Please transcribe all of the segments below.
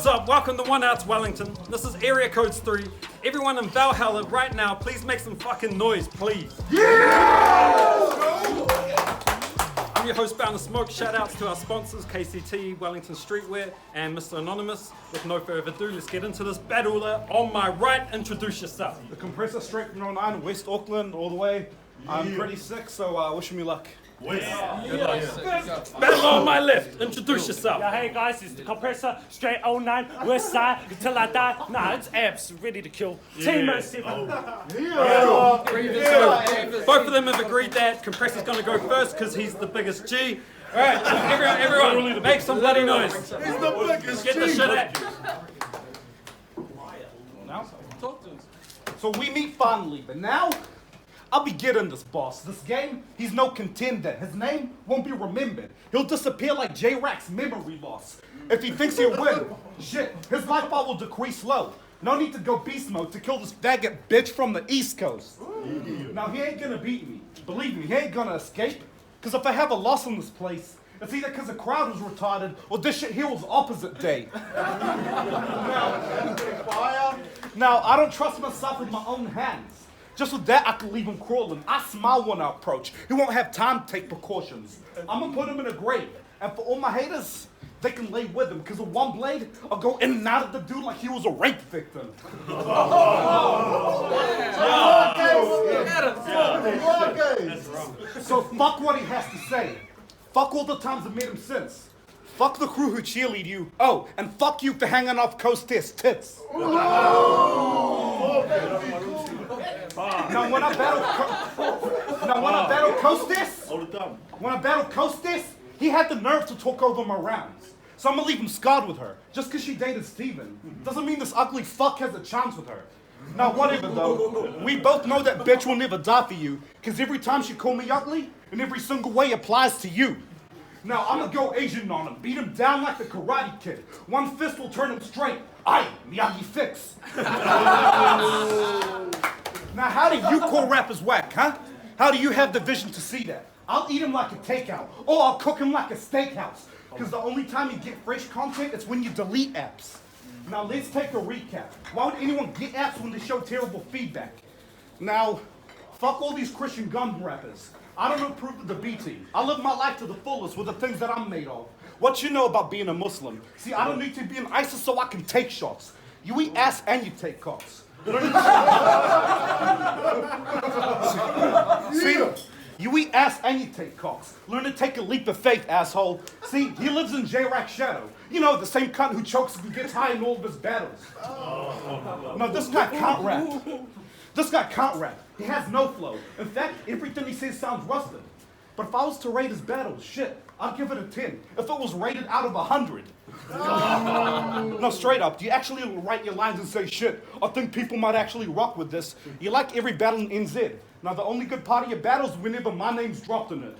What's up? Welcome to 1Outs Wellington. This is area codes 3. Everyone in Valhalla right now, please make some fucking noise, please. I'm your host, Bound to Smoke. Shout outs to our sponsors, KCT, Wellington Streetwear, and Mr. Anonymous. With no further ado, let's get into this battle. On my right, introduce yourself. The Compressor straight from 109, West Auckland, all the way. I'm pretty sick, so wish me luck. Battle on my left, introduce yourself. Yeah, hey guys, it's the Compressor, straight 09, west side, until I die. Nah, it's abs, ready to kill. Team 07. Both of them have agreed that Compressor's gonna go first because he's the biggest G. Alright, everyone, make some bloody noise. He's the biggest Get the shit out. Now, so we meet finally, but now I'll be getting this boss. This game, he's no contender. His name won't be remembered. He'll disappear like J-Rack's memory loss. If he thinks he'll win, shit, his lifeball will decrease low. No need to go beast mode to kill this faggot bitch from the East Coast. Now he ain't gonna beat me. Believe me, he ain't gonna escape. Cause if I have a loss in this place, it's either cause the crowd was retarded or this shit here was opposite day. Now, I don't trust myself with my own hands. Just with that, I can leave him crawling. I smile when I approach. He won't have time to take precautions. I'm gonna put him in a grave. And for all my haters, they can lay with him. Because with one blade, I'll go in and out of the dude like he was a rape victim. So fuck what he has to say. Fuck all the times I made him sense. Fuck the crew who cheerlead you. Oh, and fuck you for hanging off Coast Test tits. Now when I battle Costas, he had the nerve to talk over my rounds. So I'm gonna leave him scarred with her. Just cause she dated Steven doesn't mean this ugly fuck has a chance with her. Now whatever though, we both know that bitch will never die for you, cause every time she call me ugly, in every single way applies to you. Now I'm gonna go Asian on him, beat him down like the Karate Kid. One fist will turn him straight. Aye, Miyagi fix. Now how do you call rappers whack, huh? How do you have the vision to see that? I'll eat him like a takeout, or I'll cook him like a steakhouse. Because the only time you get fresh content is when you delete apps. Now let's take a recap. Why would anyone get apps when they show terrible feedback? Now, fuck all these Christian gun rappers. I don't approve of the B team. I live my life to the fullest with the things that I'm made of. What you know about being a Muslim? See, I don't need to be an ISIS so I can take shots. You eat ass and you take cocks. See, you eat ass and you take cocks. Learn to take a leap of faith, asshole. See, he lives in J-Rack's shadow. You know, the same cunt who chokes and gets high in all of his battles. No, this guy can't rap. This guy can't rap. He has no flow. In fact, everything he says sounds rusted. But if I was to rate his battles, shit, I'd give it a 10. If it was rated out of 100. No, straight up, do you actually write your lines and say, shit, I think people might actually rock with this? You like every battle in NZ. Now, the only good part of your battles is whenever my name's dropped in it.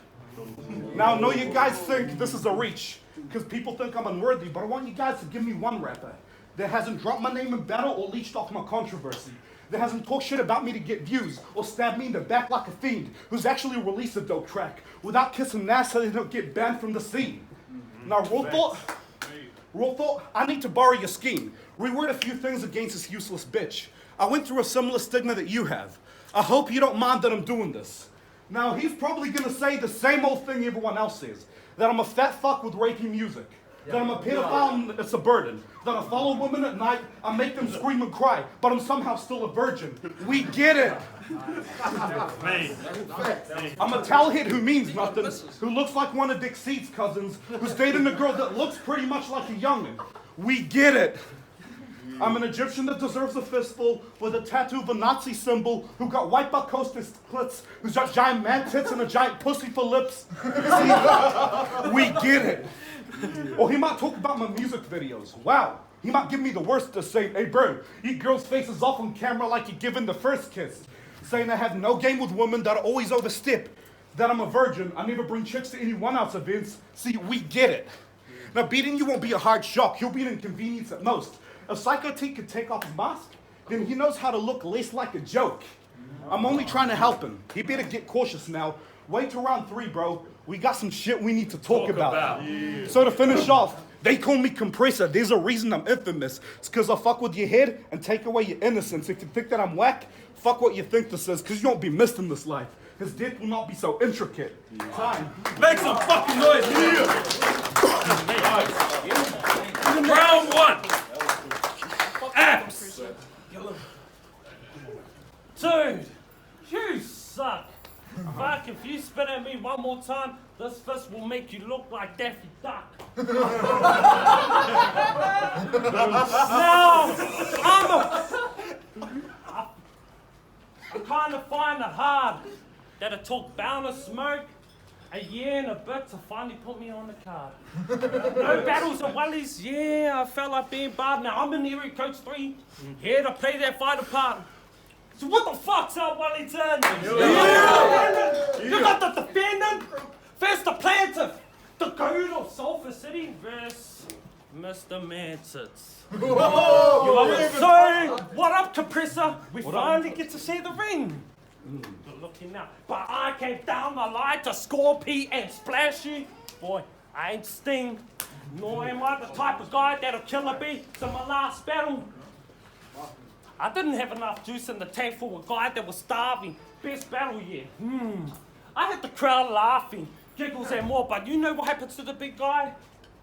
Now, I know you guys think this is a reach, because people think I'm unworthy, but I want you guys to give me one rapper that hasn't dropped my name in battle or leached off my controversy, that hasn't talked shit about me to get views or stabbed me in the back like a fiend, who's actually released a dope track without kissing ass so they don't get banned from the scene. Now, Raw Thought, I need to borrow your scheme. Reword a few things against this useless bitch. I went through a similar stigma that you have. I hope you don't mind that I'm doing this. Now, he's probably gonna say the same old thing everyone else says, that I'm a fat fuck with rapey music, that I'm a pedophile and it's a burden, that I follow women at night, I make them scream and cry, but I'm somehow still a virgin. We get it. I'm a towelhead who means nothing, who looks like one of Dick Seed's cousins, who's dating a girl that looks pretty much like a youngin'. We get it. I'm an Egyptian that deserves a fistful with a tattoo of a Nazi symbol who got wiped by Costas clits, who's got giant man tits and a giant pussy for lips. See, we get it. Or he might talk about my music videos. Wow. He might give me the worst to say, hey bro, eat girls' faces off on camera like you're giving the first kiss. Saying I have no game with women, that I always overstep. That I'm a virgin, I never bring chicks to any 1Outs events. See, we get it. Now beating you won't be a hard shock, he'll be an inconvenience at most. If Psycho T could take off his mask, then he knows how to look less like a joke. I'm only trying to help him. He better get cautious now. Wait till round 3, bro. We got some shit we need to talk about. Yeah. So to finish off, They call me Compressor. There's a reason I'm infamous. It's because I fuck with your head and take away your innocence. If you think that I'm whack, fuck what you think this is, because you won't be missed in this life. His death will not be so intricate. Time. Make some fucking noise, Round one. Apps. Dude, you suck. Fuck, if you spit at me one more time, this fist will make you look like Daffy Duck. Now, I kind of find it hard that it took Bound Smoke a year and a bit to finally put me on the card. No battles at Wally's, yeah, I felt like being barred. Now I'm in Area Coach 3, here to play that fighter part. So what the fuck's up, Wellington? You got the defendant versus the planter. The goat of Sulphur City versus Mr. Mansitz. So, what up, Compressor? We finally get to see the ring. Good looking now. But I came down the line to score P and splash you. Boy, I ain't Sting. Nor am I the type of guy that'll kill a bee. So my last battle, I didn't have enough juice in the tank for a guy that was starving. Best battle yet. I had the crowd laughing, giggles and more, but you know what happens to the big guy?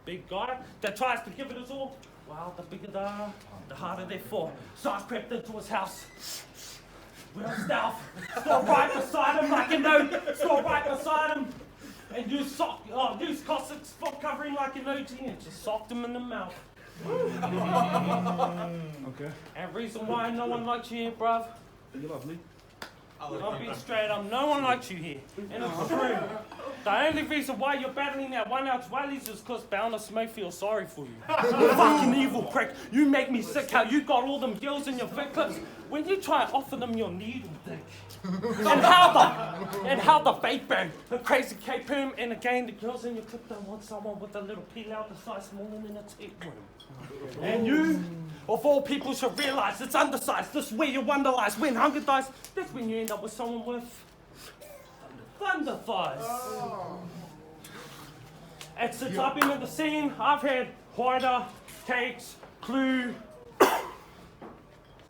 Big guy that tries to give it his all? Well, the bigger they are, the harder they fall. So I crept into his house. Real stealth. Stood right beside him like you know. Stood right beside him. And used Cossack's foot covering like an OG and just socked him in the mouth. Okay. And reason why no one likes you here, bruv? You love me. I'll be straight up, no one likes you here. And it's true. The only reason why you're battling that 1Outs Wlg is because Bound Smoke feels sorry for you. You fucking evil prick. You make me sick how you got all them girls in your fit clips when you try to offer them your needle dick. And how the fake bang, the crazy K-Perm, and again the girls in your clip don't want someone with a little peel out the size smaller than a tapeworm. And you, of all people, should realize it's undersized. This is where your wonder lies. When hunger dies, that's when you end up with someone with thunder thighs. And since I've been in the scene, I've had Hoida, Cakes, Clue,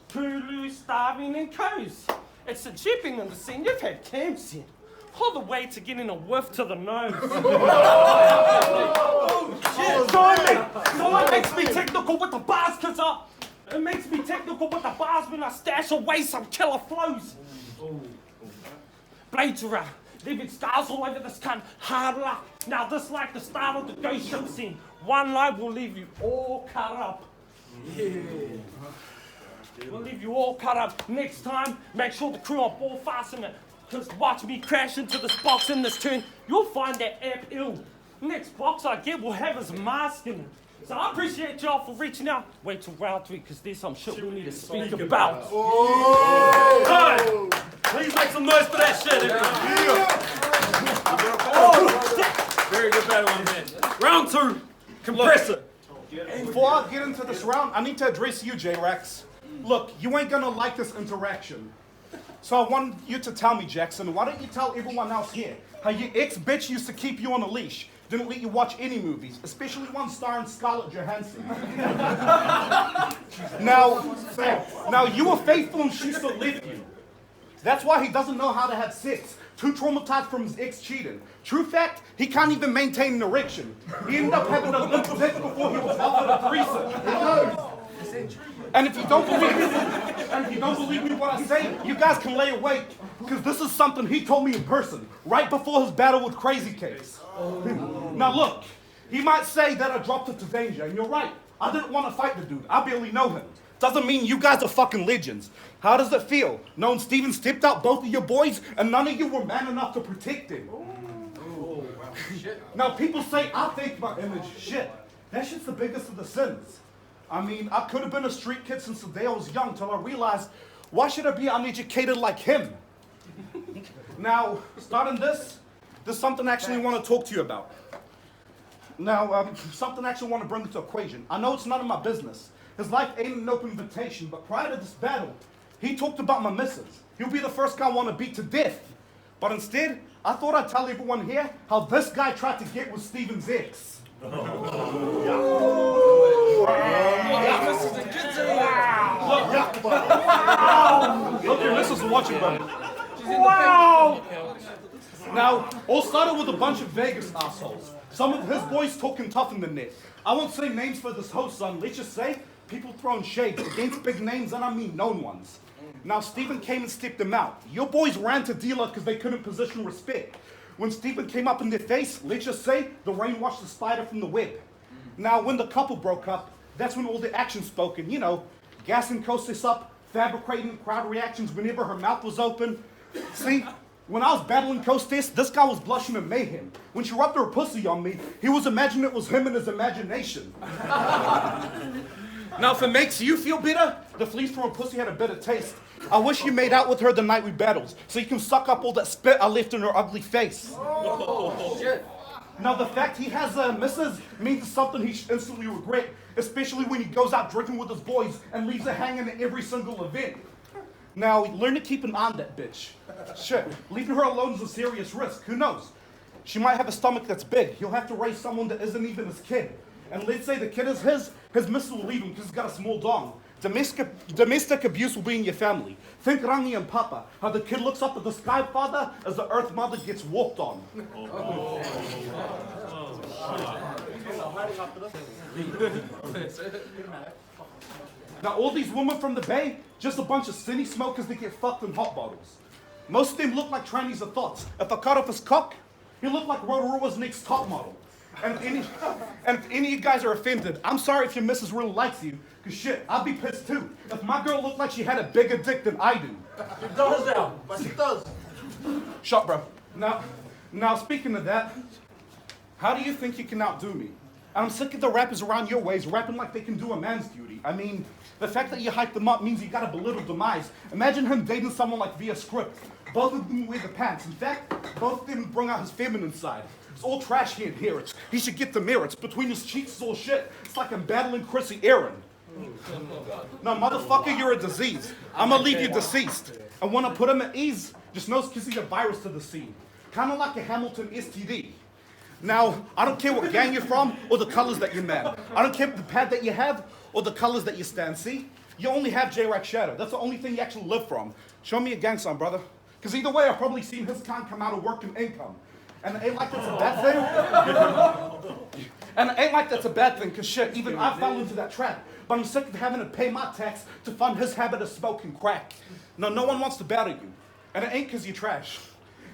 Kulu, Starving, and Coos. And since you've been in the scene, you've had camps in. All the way to getting a whiff to the nose. So it makes me technical with the bars, cause it makes me technical with the bars when I stash away some killer flows. Blades are out, leaving scars all over this cunt. Hard luck. Now this like the start of the ghost ship scene. One line will leave you all cut up. We'll leave you all cut up. Next time, make sure the crew on ball fasten it. Cause watch me crash into this box in this turn. You'll find that app ill. Next box I get will have his mask in it. So I appreciate y'all for reaching out. Wait till round 3, cause there's some shit we need to speak about. Hey, please make some noise for that shit. Very good battle on that. Round 2, Compressor. Before I get into this round, I need to address you, J-Rex. Look, you ain't gonna like this interaction. So I want you to tell me, Jackson, why don't you tell everyone else here how your ex-bitch used to keep you on a leash, didn't let you watch any movies, especially one starring Scarlett Johansson. Now you were faithful and she still left you. That's why he doesn't know how to have sex. Too traumatized from his ex cheating. True fact, he can't even maintain an erection. He ended up having a limp dick before he was offered a threesome. And if you don't believe me what I say, you guys can lay awake, because this is something he told me in person, right before his battle with Crazy Case. Now look, he might say that I dropped it to danger, and you're right. I didn't want to fight the dude. I barely know him. Doesn't mean you guys are fucking legends. How does it feel, knowing Steven stepped out both of your boys, and none of you were man enough to protect him? Now people say I fake my image. Shit, that shit's the biggest of the sins. I mean, I could have been a street kid since the day I was young, till I realized, why should I be uneducated like him? Now, starting this, there's something I actually want to talk to you about. Now, something I actually want to bring into equation. I know it's none of my business. His life ain't an open invitation, but prior to this battle, he talked about my missus. He'll be the first guy I want to beat to death. But instead, I thought I'd tell everyone here how this guy tried to get with Steven's ex. Look, your missus is watching, bro. Wow! Now, all started with a bunch of Vegas assholes. Some of his boys talking tough in the net. I won't say names for this host, son. Let's just say people throwing shade against big names, and I mean known ones. Now, Stephen came and stepped them out. Your boys ran to dealer because they couldn't position respect. When Stephen came up in their face, let's just say the rain washed the spider from the web. Now, when the couple broke up, that's when all the action spoke, and gassing Kostis up, fabricating crowd reactions whenever her mouth was open. See, when I was battling Kostis, this guy was blushing in mayhem. When she rubbed her pussy on me, he was imagining it was him in his imagination. Now, if it makes you feel better, the fleece from her pussy had a bitter taste. I wish you made out with her the night we battled, so you can suck up all that spit I left in her ugly face. Oh, shit. Now, the fact he has a missus means something he should instantly regret, especially when he goes out drinking with his boys and leaves her hanging at every single event. Now, learn to keep an eye on that bitch. Shit, leaving her alone is a serious risk. Who knows? She might have a stomach that's big. He'll have to raise someone that isn't even his kid. And let's say the kid is his missus will leave him because he's got a small dong. Domestic abuse will be in your family. Think Rangi and Papa, how the kid looks up at the sky father as the earth mother gets walked on. Now all these women from the Bay, just a bunch of cine smokers that get fucked in hot bottles. Most of them look like trannies of thoughts. If I cut off his cock, he look like Rotoruas' next top model. And if any of you guys are offended, I'm sorry if your missus really likes you, because shit, I'd be pissed too. If my girl looked like she had a bigger dick than I do. It does now, but it does. Shut, bro. Now speaking of that, how do you think you can outdo me? And I'm sick of the rappers around your ways rapping like they can do a man's duty. I mean, the fact that you hype them up means you gotta belittle demise. Imagine him dating someone like Via Script. Both of them wear the pants. In fact, both of them bring out his feminine side. It's all trash he inherits. He should get the merits. Between his cheeks is all shit. It's like I'm battling Chrissy Aaron. No, motherfucker, you're a disease. I'ma leave you deceased. And when I put him at ease, just know it's kissing a virus to the scene. Kinda like a Hamilton STD. Now, I don't care what gang you're from or the colors that you're mad. I don't care the pad that you have or the colors that you stand. See? You only have J-Rack Shadow. That's the only thing you actually live from. Show me a gang sign, brother. Because either way, I've probably seen his kind come out of work and income. And it ain't like that's a bad thing. And it ain't like that's a bad thing, because shit, even I fell into that trap. But I'm sick of having to pay my tax to fund his habit of smoking crack. No one wants to battle you. And it ain't because you're trash.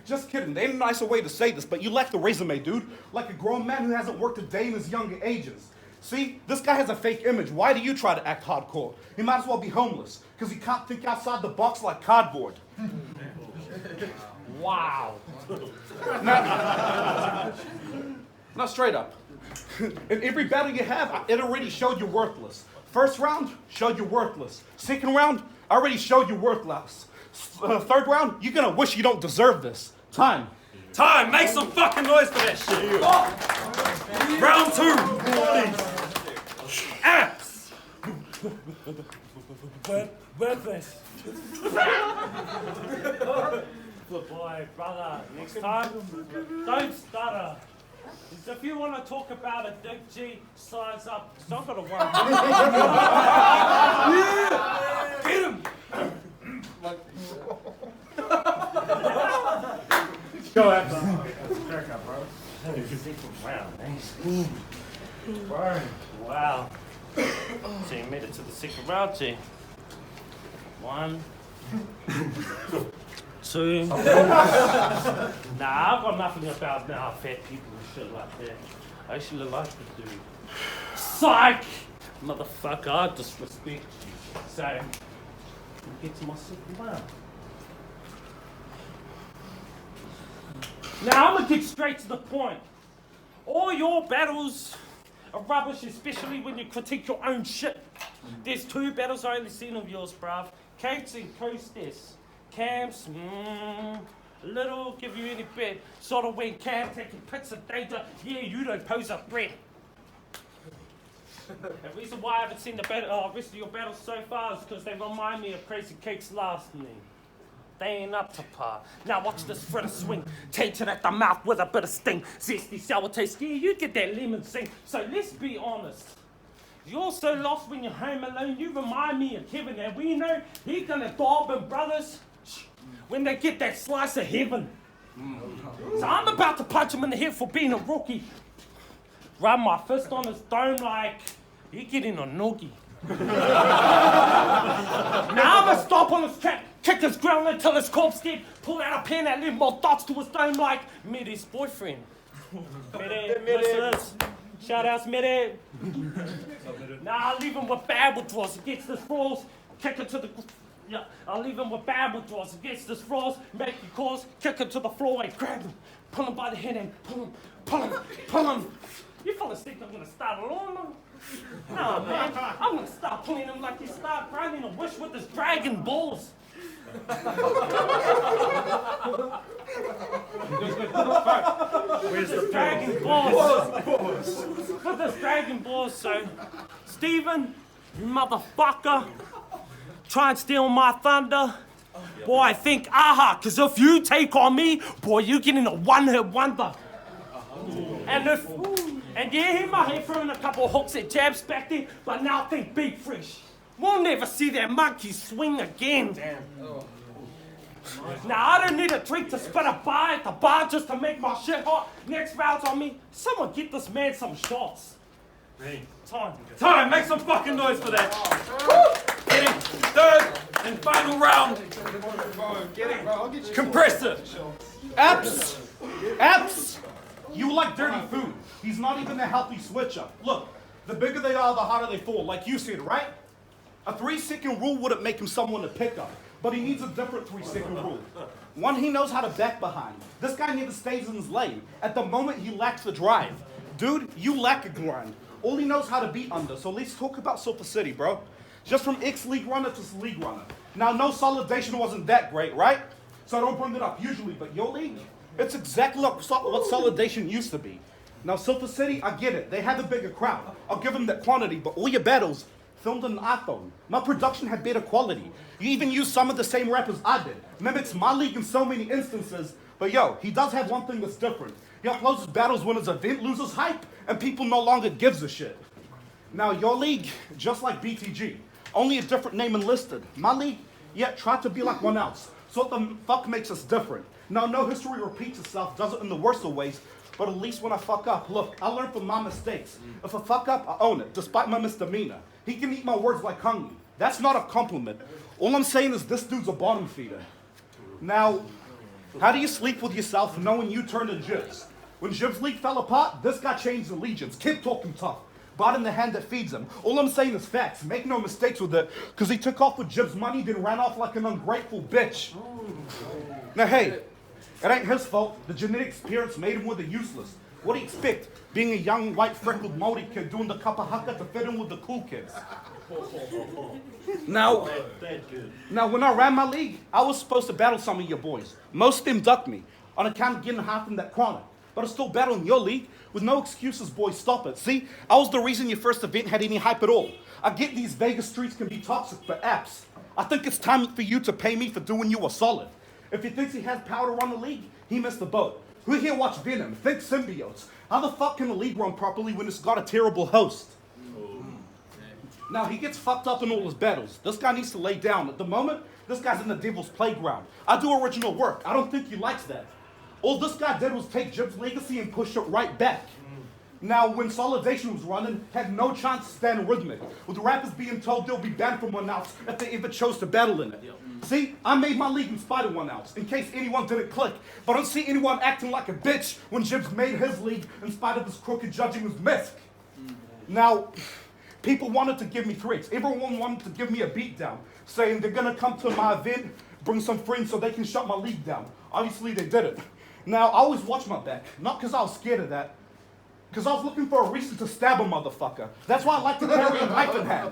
Just kidding. There ain't a nicer way to say this, but you lack the resume, dude. Like a grown man who hasn't worked a day in his younger ages. See, this guy has a fake image. Why do you try to act hardcore? He might as well be homeless, because he can't think outside the box like cardboard. Wow. Now straight up. In every battle you have, it already showed you're worthless. First round, showed you're worthless. Second round, I already showed you're worthless. Third round, you're gonna wish you don't deserve this. Time. Time! Make some fucking noise for that shit! Oh. Round 2! Amps! Worthless. Boy, brother, next time, don't stutter. If you want to talk about a Dick G, size up. It's not gonna work. Yeah. Get him! Go after. Crack up, bro. Round, eh? Bro, wow. So you made it to the second round, G. 1, 2. Nah, I've got nothing about fat people and shit like that. I actually like the dude. Psych! Motherfucker, I disrespect you. So, get to my second round. Now, I'm gonna get straight to the point. All your battles are rubbish, especially when you critique your own shit. There's 2 battles I only seen of yours, bruv. Kate's and Kostis. Cam's, little, give you any bet. Sort of when Cam taking pics of danger, yeah, you don't pose a threat. The reason why I haven't seen the rest of your battles so far is because they remind me of Crazy Cake's last name. they ain't up to par. Now watch this fritter swing, tainted at the mouth with a bit of sting. Zesty, sour taste, yeah, you get that lemon sing. So let's be honest. You're so lost when you're home alone, you remind me of Kevin, and we know he's gonna dob and brothers when they get that slice of heaven. So I'm about to punch him in the head for being a rookie. Rub my fist on his dome like he getting a noogie. Now I'm gonna stop on his track, kick his ground until his corpse dead, pull out a pen and leave more dots to his dome like Medi's boyfriend. Medi, listeners, shout outs Medi. Now I'll leave him with bad withdrawals against his flaws, kick it to the... Yeah, I'll leave him with bad withdrawals against his flaws, make the cause, kick him to the floor and grab him, pull him by the head and pull him. You fellas think I'm gonna start a lawnmower? No, man, I'm gonna start pulling him like he started grinding a wish with his dragon balls. Where's the Dragon balls. With his dragon balls, so Steven, you motherfucker, try and steal my thunder. Boy, I think aha, cause if you take on me, boy, you get in a one-hit wonder. And yeah, he might have thrown a couple hooks at jabs back there, but now think big fresh. We'll never see that monkey swing again. Damn. Now I don't need a drink to spit a bar at the bar just to make my shit hot. Next round's on me. Someone get this man some shots. Hey, Time. make some fucking noise for that. Getting third and final round. Compressor. Apps! You like dirty food. He's not even a healthy switcher. Look, the bigger they are, the harder they fall, like you said, right? A 3-second rule wouldn't make him someone to pick up, but he needs a different 3-second rule. One, he knows how to back behind. This guy never stays in his lane. At the moment, he lacks the drive. Dude, you lack a grind. All he knows how to beat under, so let's talk about Silver City, bro. Just from ex-league runner to league runner. Now, no solidation wasn't that great, right? So I don't bring it up usually, but your league, it's exactly what solidation used to be. Now, Silver City, I get it. They had a bigger crowd. I'll give them that quantity, but all your battles filmed on an iPhone. My production had better quality. You even used some of the same rappers I did. Mimics my league in so many instances, but yo, he does have one thing that's different. He uploads his battles when his event loses hype, and people no longer gives a shit. Now, your league, just like BTG, only a different name enlisted. My league, yeah, tried to be like 1Outs. So what the fuck makes us different? Now, no history repeats itself, does it in the worst of ways, but at least when I fuck up, look, I learn from my mistakes. If I fuck up, I own it, despite my misdemeanor. He can eat my words like hungry. That's not a compliment. All I'm saying is this dude's a bottom feeder. Now, how do you sleep with yourself knowing you turned to Jibs? When Jibs' league fell apart, this guy changed allegiance. Kept talking tough. Bought in the hand that feeds him. All I'm saying is facts. Make no mistakes with it, because he took off with Jibs' money, then ran off like an ungrateful bitch. Now, hey, it ain't his fault. The genetic experience made him with a useless. What do you expect? Being a young, white, freckled Maori kid doing the kapa haka to fit in with the cool kids. Now, when I ran my league, I was supposed to battle some of your boys. Most of them ducked me on account of getting half in that corner. But I'm still battling your league with no excuses, boys. Stop it. See, I was the reason your first event had any hype at all. I get these Vegas streets can be toxic for apps. I think it's time for you to pay me for doing you a solid. If he thinks he has power to run the league, he missed the boat. Who here watch Venom? Think symbiotes. How the fuck can a league run properly when it's got a terrible host? Now, he gets fucked up in all his battles. This guy needs to lay down. At the moment, this guy's in the devil's playground. I do original work. I don't think he likes that. All this guy did was take Jib's legacy and push it right back. Now, when Solidation was running, had no chance to stand rhythmic, with rappers being told they'll be banned from 1Outs if they ever chose to battle in it. See, I made my league in spite of 1Outs, in case anyone didn't click, but I don't see anyone acting like a bitch when Jibs made his league in spite of his crooked judging his misc. Now, people wanted to give me threats. Everyone wanted to give me a beatdown, saying they're gonna come to my event, bring some friends so they can shut my league down. Obviously, they didn't. Now, I always watch my back, not because I was scared of that, because I was looking for a reason to stab a motherfucker. That's why I like to carry a knife in hand.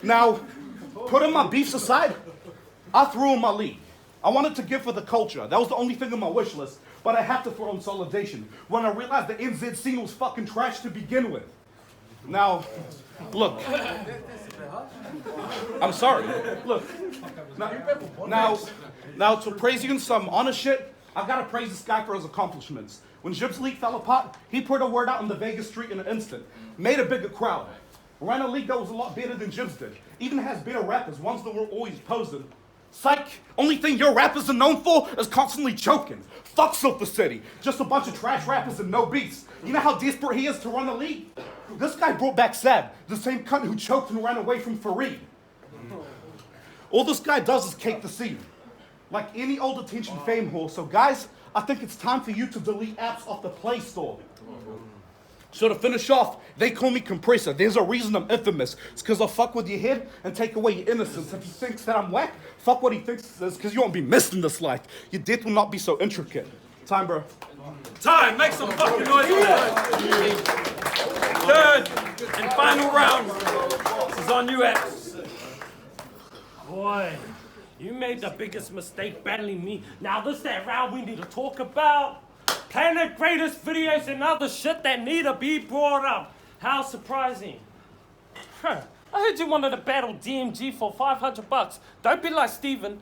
Now, putting my beefs aside, I threw in my league. I wanted to give for the culture. That was the only thing on my wish list, but I had to throw in Solidation when I realized the NZ scene was fucking trash to begin with. Now, look, I'm sorry. Look, now to praise you in some honest shit, I've got to praise this guy for his accomplishments. When Jib's League fell apart, he put a word out on the Vegas street in an instant. Made a bigger crowd. Ran a league that was a lot better than Jib's did. Even has better rappers, ones that were always posing. Psych, only thing your rappers are known for is constantly choking. Fuck Silver City, just a bunch of trash rappers and no beats. You know how desperate he is to run the league? This guy brought back Sab, the same cunt who choked and ran away from Fareed. All this guy does is cake the scene. Like any old attention fame whore. So guys, I think it's time for you to delete apps off the Play Store. So to finish off, they call me Compressor. There's a reason I'm infamous. It's because I'll fuck with your head and take away your innocence. If he thinks that I'm whack, fuck what he thinks it is, because you won't be missed in this life. Your death will not be so intricate. Time, bro. Time, make some fucking noise for that. Third and final round. This is on you, X. Boy, you made the biggest mistake battling me. Now this that round we need to talk about. Planet greatest videos and other shit that need to be brought up. How surprising. I heard you wanted to battle DMG for $500. Don't be like Steven.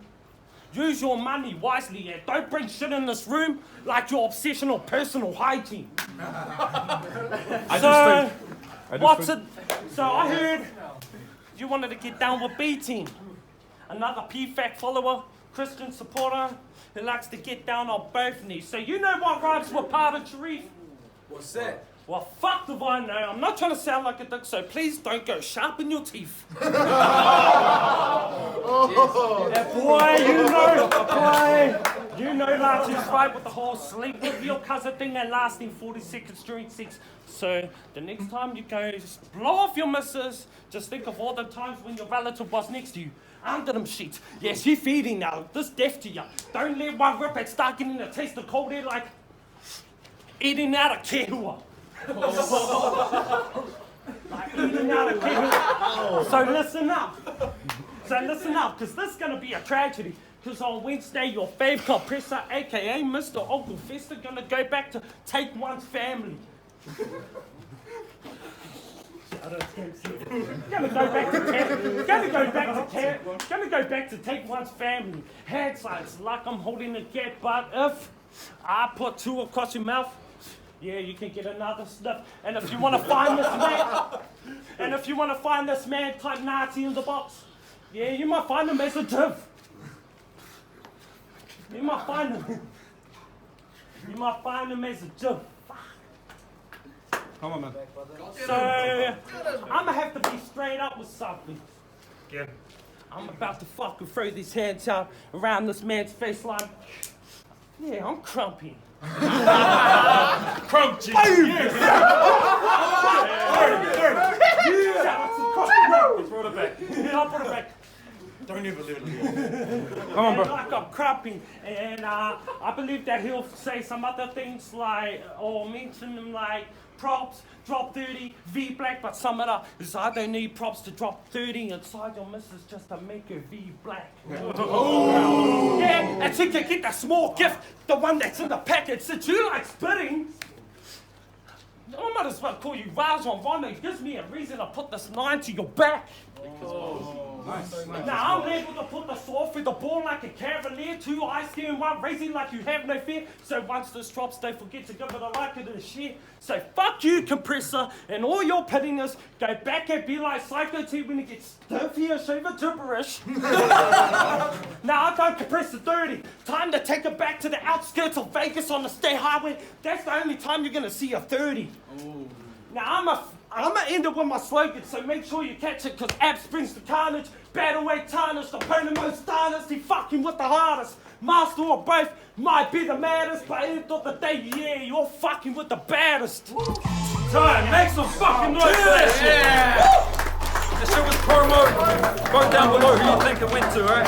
Use your money wisely and don't bring shit in this room like your obsession or personal hygiene. So I heard you wanted to get down with B-Team. Another PFAC follower, Christian supporter, who likes to get down on both knees. So you know what rhymes with part of Sharif? What's that? Well, fuck if I know. I'm not trying to sound like a dick, so please don't go sharpen your teeth. Yeah, boy, you know Lati's right with the whole sleep with your cousin thing and lasting 40 seconds during sex. So the next time you go blow off your missus, just think of all the times when your relative was next to you. Under them sheets. Yeah, she feeding now. This deaf to you. Don't let one rip and start getting a taste of cold air like eating out of kehua. Like eating out of kehua. So listen up, because this is going to be a tragedy. Because on Wednesday, your fave Compressor, a.k.a. Mr. Uncle Fester, going to go back to Take One's family. Gonna go back to Take One's family. Hand signs like I'm holding a cat, but if I put two across your mouth, yeah, you can get another sniff. And if you want to find this man, type Nazi in the box. Yeah, you might find him as a div. You might find him as a div. Come on, man. So, I'm gonna have to be straight up with something. Yeah. I'm about to fucking throw these hands out around this man's face line. Yeah, I'm crumpy. Crumpy. Throw it back. I'll put it back. Don't ever do it. Come on, bro. Like I'm crumpy. And I believe that he'll say some other things like, or mention them like, props, drop 30, V black, but sum it up is I don't need props to drop 30 inside your missus just to make her V black. Oh. Yeah, and she can get the small gift, the one that's in the package. Since you like spitting, I might as well call you Rajon Rondo. It gives me a reason to put this 9 to your back. Now I'm able to put the saw through the ball like a cavalier, 2 ice cream, 1 racing like you have no fear. So once this drops, don't forget to give it a like and a share. So fuck you, Compressor, and all your pittiness. Go back and be like Psycho T when it gets stiffy and shave it gibberish. Now I done Compressor 30. Time to take it back to the outskirts of Vegas on the state highway. That's the only time you're gonna see a 30. Ooh. Now I'm gonna end it with my slogan, so make sure you catch it, cause abs brings the carnage, battle weight tarnished, opponent most honest, he fucking with the hardest. Master or both might be the maddest, but at the end of the day, yeah, you're fucking with the baddest. Time, make some fucking noise for that shit. This shit was promo. Vote down below who you think it went to, alright?